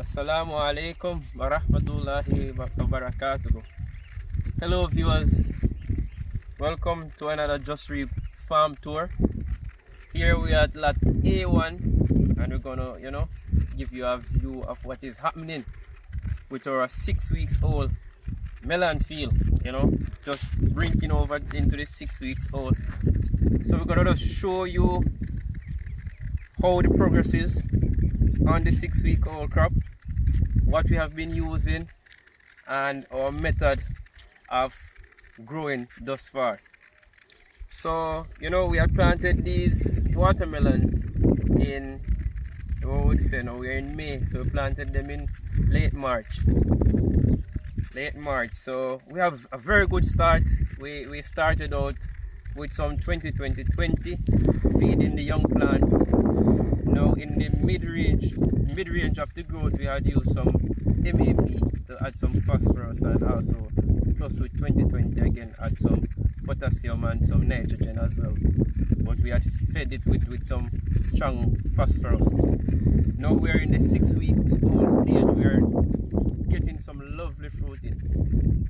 Assalamu alaikum wa rahmatullahi wa barakatuh. Hello viewers, welcome to another JUSREAP farm tour. Here we are at lot A1 and we're gonna, give you a view of what is happening with our 6 weeks old melon field, just bringing over into the 6 weeks old. So we're gonna just show you how the progress is on the 6 week old crop, what we have been using, and our method of growing thus far. So we had planted these watermelons in, what would you say now, we're in May, so we planted them in late March. So we have a very good start. We started out with some 20-20-20 feeding the young plants. Now in the mid-range of the growth, we had used some MAP to add some phosphorus, and also plus with 20-20 again add some potassium and some nitrogen as well. But we had fed it with some strong phosphorus. Now we're in the 6 weeks old stage. We're getting some lovely fruiting,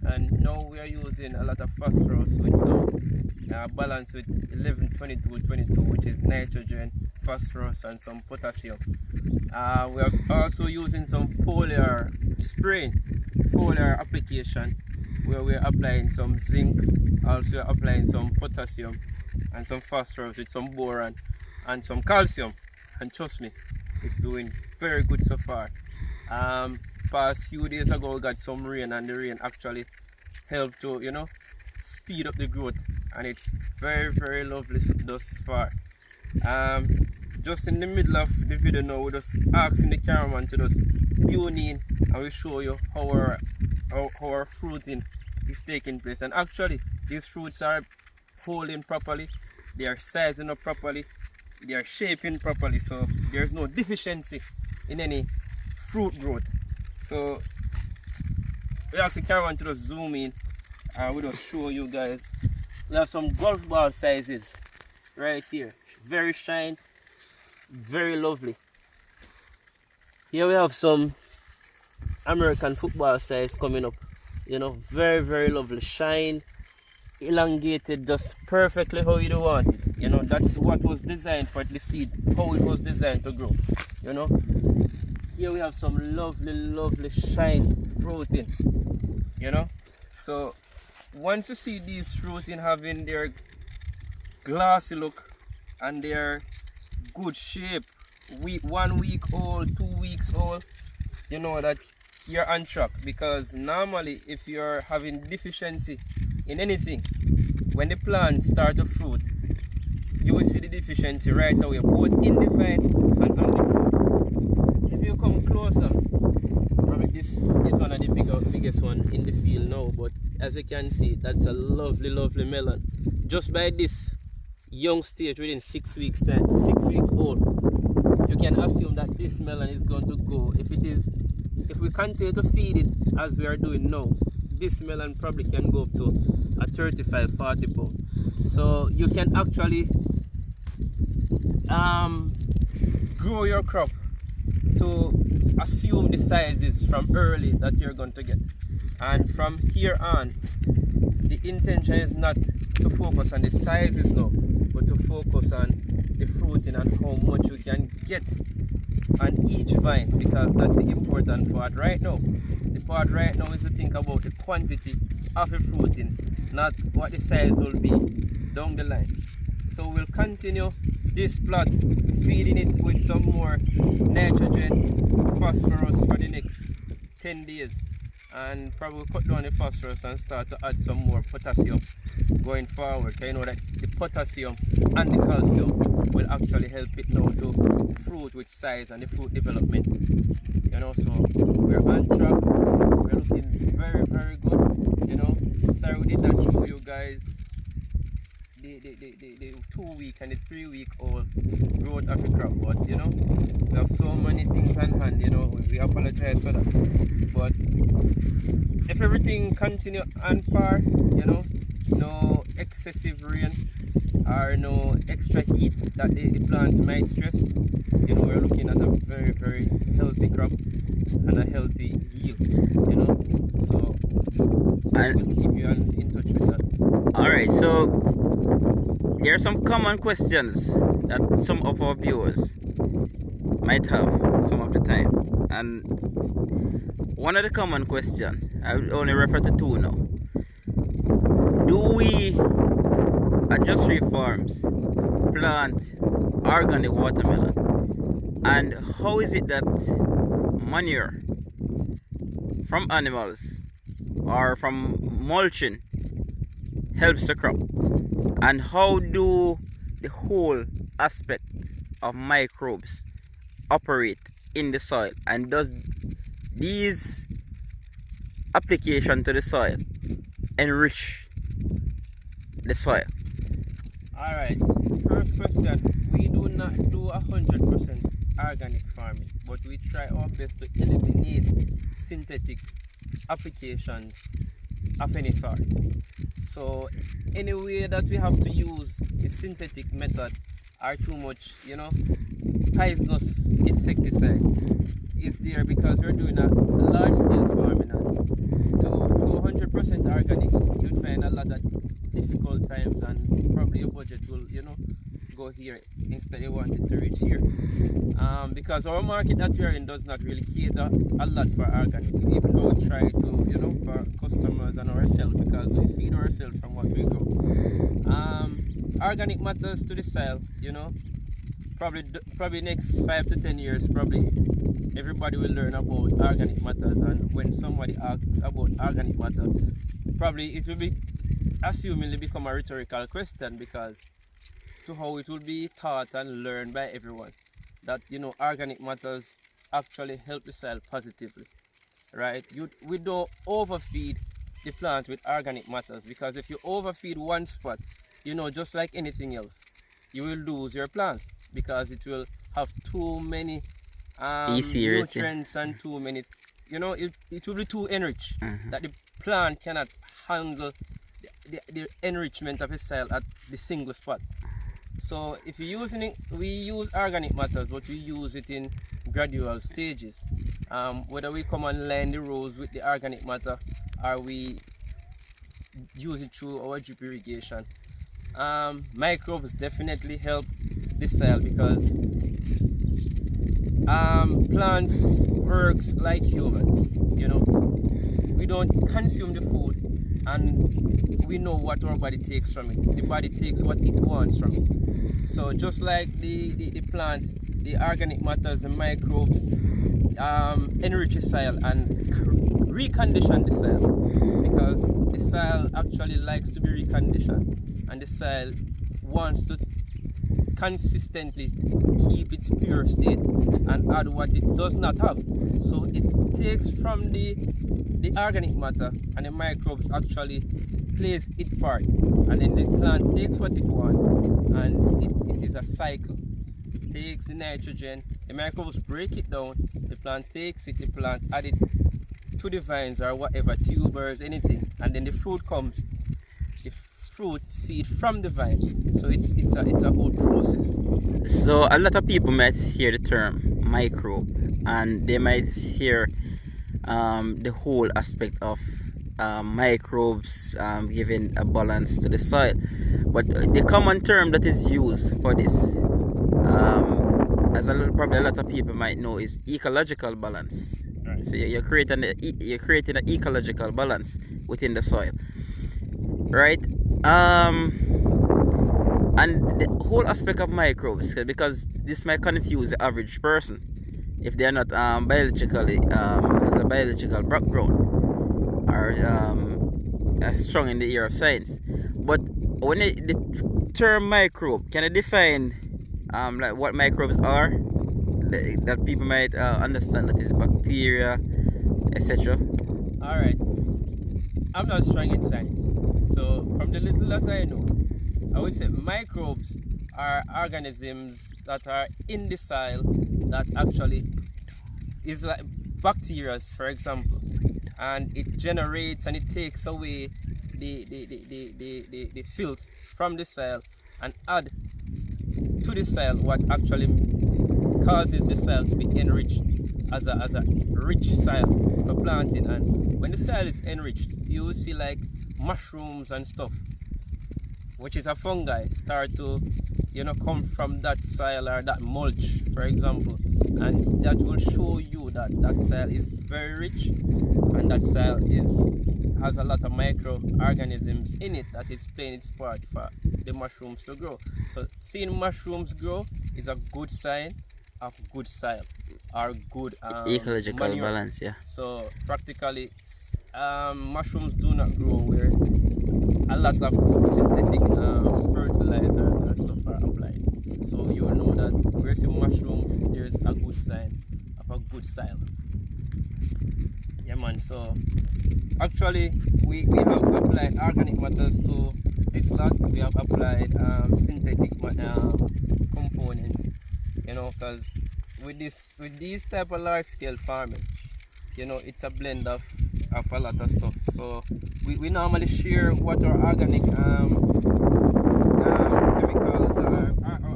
and now we are using a lot of phosphorus with some balance with 11-22-22, which is nitrogen, phosphorus, and some potassium. We are also using some foliar application, where we are applying some zinc, also applying some potassium and some phosphorus with some boron and some calcium, and trust me, it's doing very good so far. Past few days ago we got some rain, and the rain actually helped to speed up the growth, and it's very lovely thus far. Just in the middle of the video now, we're just asking the cameraman to just tune in and we'll show you how our fruiting is taking place. And actually these fruits are holding properly, they are sizing up properly, they are shaping properly, so there's no deficiency in any fruit growth. So we ask the cameraman to just zoom in and we'll just show you guys. We have some golf ball sizes right here, very shine, very lovely. Here we have some American football size coming up, very lovely, shine, elongated, just perfectly how you want it. That's what was designed for the seed, how it was designed to grow. Here we have some lovely shine fruiting, so once you see these fruiting having their glassy look and their good shape, 1 week old, 2 weeks old, you know that you're on track. Because normally if you're having deficiency in anything, when the plant start to fruit, you will see the deficiency right away, both in the vine and on the fruit. If you come closer, probably this is one of the biggest one in the field now, but as you can see, that's a lovely melon. Just by this young stage, within 6 weeks time, 6 weeks old, you can assume that this melon is going to go, if we continue to feed it as we are doing now, this melon probably can go up to a 35-40 pound. So you can actually grow your crop to assume the sizes from early that you're going to get, and from here on the intention is not to focus on the sizes now, but to focus on the fruiting and how much you can get on each vine, because that's the important part right now. The part right now is to think about the quantity of the fruiting, not what the size will be down the line. So we'll continue this plot, feeding it with some more nitrogen, phosphorus for the next 10 days, and probably cut down the phosphorus and start to add some more potassium going forward. You know that the potassium and the calcium will actually help it now to fruit with size and the fruit development. So we're on track, we're looking very good. Sorry we did not show you guys the 2 week and the 3 week old growth of the crop, but we have so many things on hand. We apologize for that, but if everything continue on par, no excessive rain or no extra heat that the plants might stress, we're looking at a very healthy crop. and a healthy yield, you know. So I will keep you in touch with that. Alright, so there are some common questions that some of our viewers might have some of the time, and one of the common questions, I will only refer to two now. Do we at JUSREAP Farms plant organic watermelon, and how is it that manure from animals or from mulching helps the crop, and how do the whole aspect of microbes operate in the soil, and does these application to the soil enrich the soil? Alright, first question, we do not do 100% organic farming, but we try our best to eliminate synthetic applications of any sort. So any way that we have to use a synthetic method or too much, you know, poisonous insecticide is there, because we're doing a large scale farming, and to 100% organic you'd find a lot of difficult times, and probably your budget will, you know, go here instead you want it to reach here, because our market that we are in does not really cater a lot for organic, even though we try to, you know, for customers and ourselves, because we feed ourselves from what we grow. Organic matters to the soil, you know. Probably next 5 to 10 years, probably everybody will learn about organic matters, and when somebody asks about organic matter, probably it will be assumingly become a rhetorical question, because to how it will be taught and learned by everyone that, you know, organic matters actually help the soil positively, right? We don't overfeed the plant with organic matters, because if you overfeed one spot, you know, just like anything else, you will lose your plant, because it will have too many nutrients and too many, you know, it will be too enriched that the plant cannot handle the enrichment of the soil at the single spot. So if you're using it, we use organic matters, but we use it in gradual stages. Whether we come and line the rows with the organic matter, or we use it through our drip irrigation. Microbes definitely help the soil, because plants works like humans, you know. We don't consume the food, and we know what our body takes from it. The body takes what it wants from it. So just like the plant, the organic matters, the microbes enrich the soil and recondition the soil, because the soil actually likes to be reconditioned, and the soil wants to consistently keep its pure state and add what it does not have. So it takes from the organic matter, and the microbes actually plays its part, and then the plant takes what it wants, and it is a cycle. It takes the nitrogen, the microbes break it down, the plant takes it, the plant add it to the vines or whatever, tubers, anything, and then the fruit comes. The fruit feed from the vine, so it's a whole process. So a lot of people might hear the term microbe, and they might hear the whole aspect of microbes giving a balance to the soil, but the common term that is used for this, as probably a lot of people might know, is ecological balance. Right. So you're creating an ecological balance within the soil, right? And the whole aspect of microbes, because this might confuse the average person if they are not biologically has a biological background, or strong in the area of science. But when the term microbe, can I define like what microbes are, that people might understand that is bacteria, etc.? All right, I'm not strong in science, so from the little that I know, I would say microbes are organisms that are in the soil that actually is like bacteria, for example, and it generates and it takes away the filth from the soil and add to the soil what actually causes the soil to be enriched as a rich soil for planting. And when the soil is enriched, you will see like mushrooms and stuff, which is a fungi, start to come from that soil or that mulch, for example, and that will show you that that soil is very rich, and that soil has a lot of microorganisms in it that is playing its part for the mushrooms to grow. So seeing mushrooms grow is a good sign of good soil or good ecological manure. balance. Yeah. So practically, mushrooms do not grow where a lot of synthetic fertilizers or stuff are applied. So you will know that where see mushrooms, there's a good sign of a good soil. Yeah, man. So actually, we have applied organic matters to this lot. We have applied synthetic components. Because with these type of large scale farming, it's a blend of a lot of stuff. So we normally share what our organic chemicals or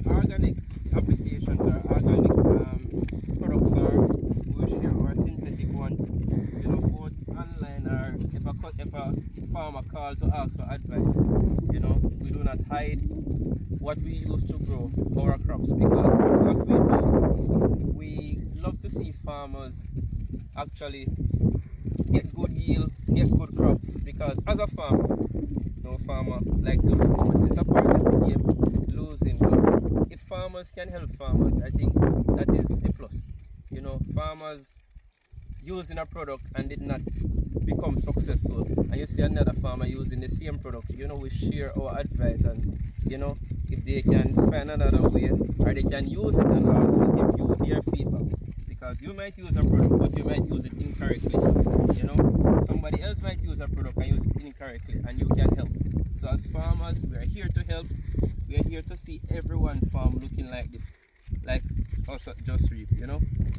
organic applications or organic products are. We share our synthetic ones, both online or if a farmer calls to ask for advice. We do not hide what we use to grow our crops, because what we do, we love to see farmers actually get good yield, get good crops, because as a farmer, no farmer like to lose. It's a part of the game, losing. But if farmers can help farmers, I think that is a plus. Farmers using a product and did not become successful, and you see another farmer using the same product, we share our advice, and if they can find another way or they can use it, and also give you their feedback, because you might use a product but you might use it incorrectly. Somebody else might use a product and use it incorrectly, and you can help. So as farmers, we are here to help. We are here to see everyone farm looking like this, like us at JUSREAP.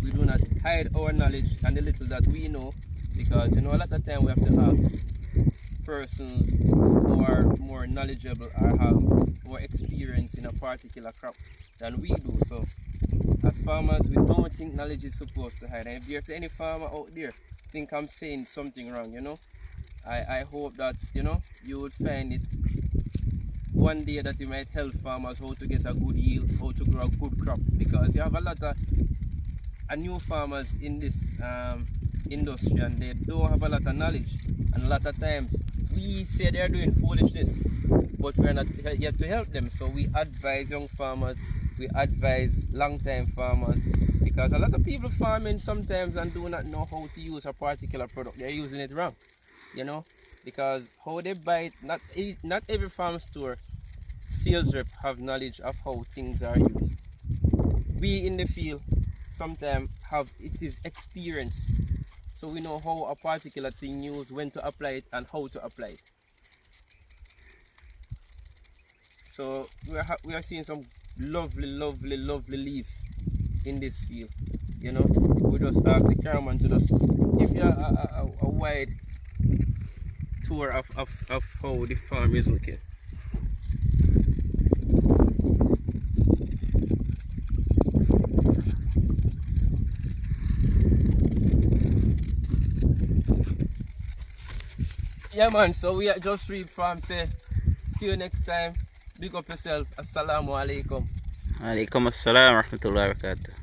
We do not hide our knowledge and the little that we know, because a lot of time we have to ask persons who are more knowledgeable or have more experience in a particular crop than we do. So as farmers, we don't think knowledge is supposed to hide. And if there's any farmer out there think I'm saying something wrong, I hope that you would find it one day that you might help farmers how to get a good yield, how to grow a good crop, because you have a lot of new farmers in this industry, and they don't have a lot of knowledge, and a lot of times we say they're doing foolishness, but we're not yet to help them. So we advise young farmers, we advise long-time farmers, because a lot of people farming sometimes and do not know how to use a particular product. They're using it wrong, because how they buy it, not every farm store sales rep have knowledge of how things are used. We in the field sometimes have it is experience, so we know how a particular thing used, when to apply it and how to apply it. So we are seeing some lovely leaves in this field. We just ask the cameraman to just give you a wide tour of how the farm is looking. Yeah, man, so we at JUSREAP Farm say see you next time. Big up yourself. Assalamu alaikum. Alaikum assalam wa rahmatullahi wa barakatuh.